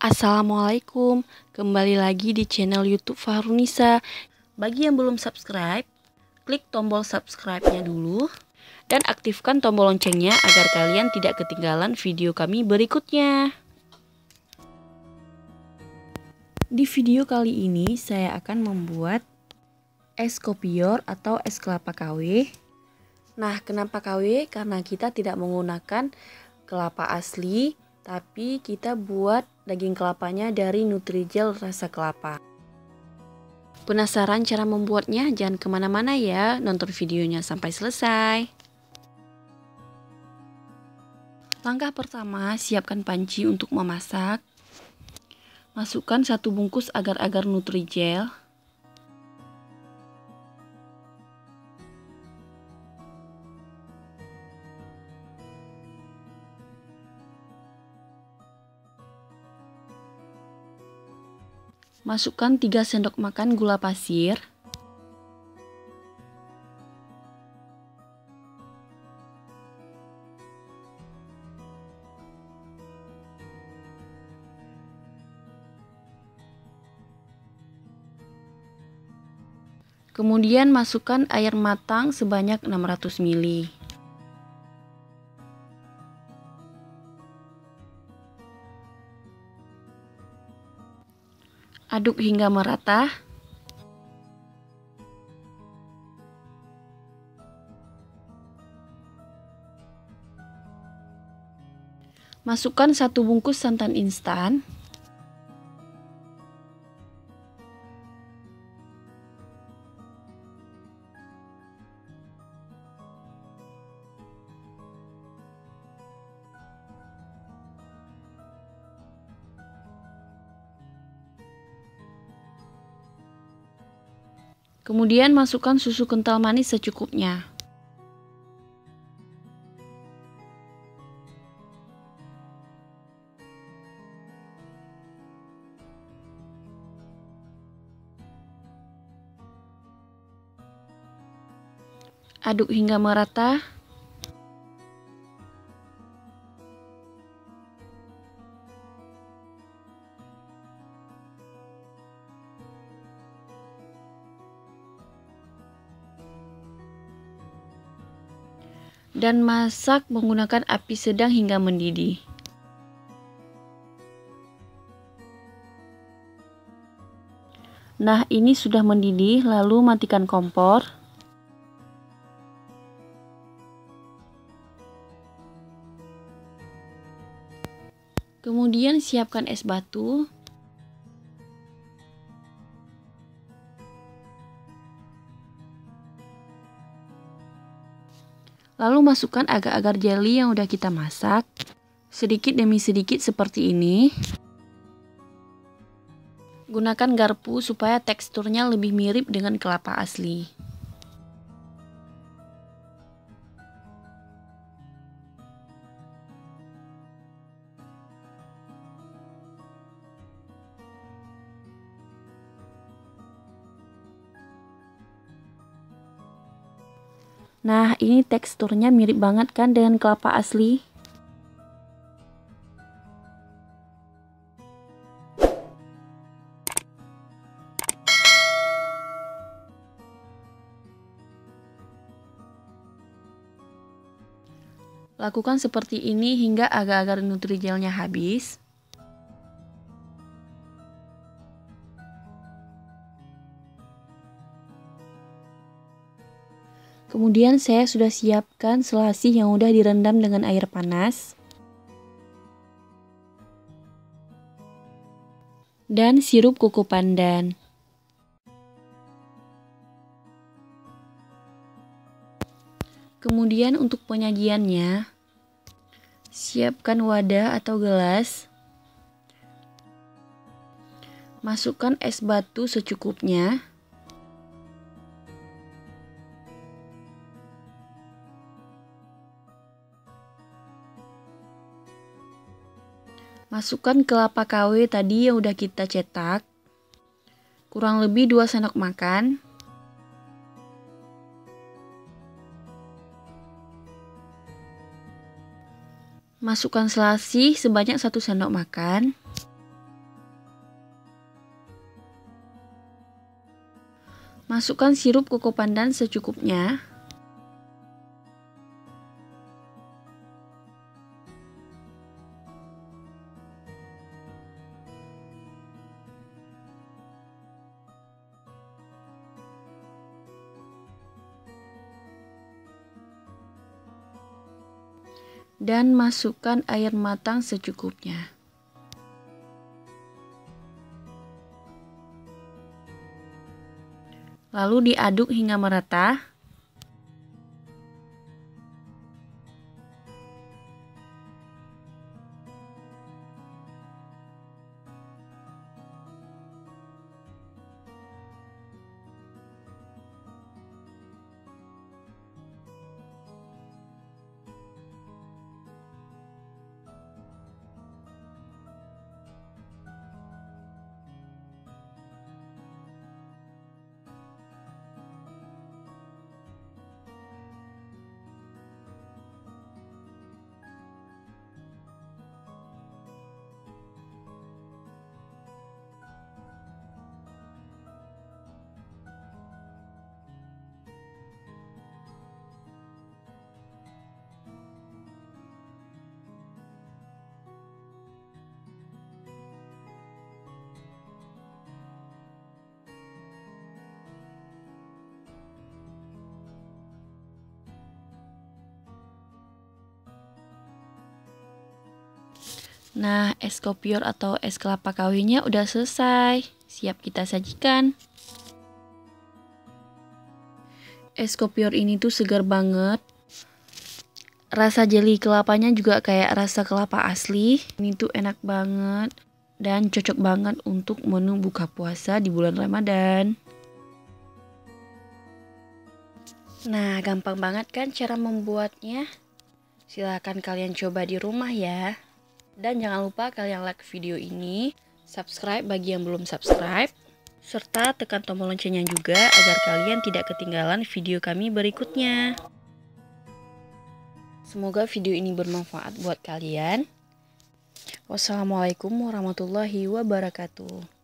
Assalamualaikum, kembali lagi di channel YouTube Fahrunisa. Bagi yang belum subscribe, klik tombol subscribe-nya dulu dan aktifkan tombol loncengnya agar kalian tidak ketinggalan video kami berikutnya. Di video kali ini saya akan membuat es kopior atau es kelapa KW. Nah, kenapa KW? Karena kita tidak menggunakan kelapa asli, tapi kita buat daging kelapanya dari Nutrijel rasa kelapa. Penasaran cara membuatnya? Jangan kemana-mana ya, nonton videonya sampai selesai. Langkah pertama, siapkan panci untuk memasak. Masukkan 1 bungkus agar-agar Nutrijel. Masukkan 3 sendok makan gula pasir. Kemudian masukkan air matang sebanyak 600 ml. Aduk hingga merata. Masukkan 1 bungkus santan instan. Kemudian masukkan susu kental manis secukupnya. Aduk hingga merata. Dan masak menggunakan api sedang hingga mendidih. Nah, ini sudah mendidih, lalu matikan kompor. Kemudian siapkan es batu. Lalu masukkan agar-agar jelly yang udah kita masak, sedikit demi sedikit seperti ini. Gunakan garpu supaya teksturnya lebih mirip dengan kelapa asli. Nah, ini teksturnya mirip banget kan dengan kelapa asli? Lakukan seperti ini hingga agar-agar Nutrijelnya habis. Kemudian saya sudah siapkan selasih yang udah direndam dengan air panas. Dan sirup kuku pandan. Kemudian untuk penyajiannya, siapkan wadah atau gelas. Masukkan es batu secukupnya. Masukkan kelapa KW tadi yang udah kita cetak, kurang lebih 2 sendok makan. Masukkan selasih sebanyak 1 sendok makan. Masukkan sirup koko pandan secukupnya. Dan masukkan air matang secukupnya. Lalu diaduk hingga merata. Nah, es kopior atau es kelapa kawinnya udah selesai. Siap kita sajikan. Es kopior ini tuh segar banget. Rasa jeli kelapanya juga kayak rasa kelapa asli. Ini tuh enak banget dan cocok banget untuk menu buka puasa di bulan Ramadan. Nah, gampang banget kan cara membuatnya? Silahkan kalian coba di rumah ya. Dan jangan lupa kalian like video ini, subscribe bagi yang belum subscribe, serta tekan tombol loncengnya juga agar kalian tidak ketinggalan video kami berikutnya. Semoga video ini bermanfaat buat kalian. Wassalamualaikum warahmatullahi wabarakatuh.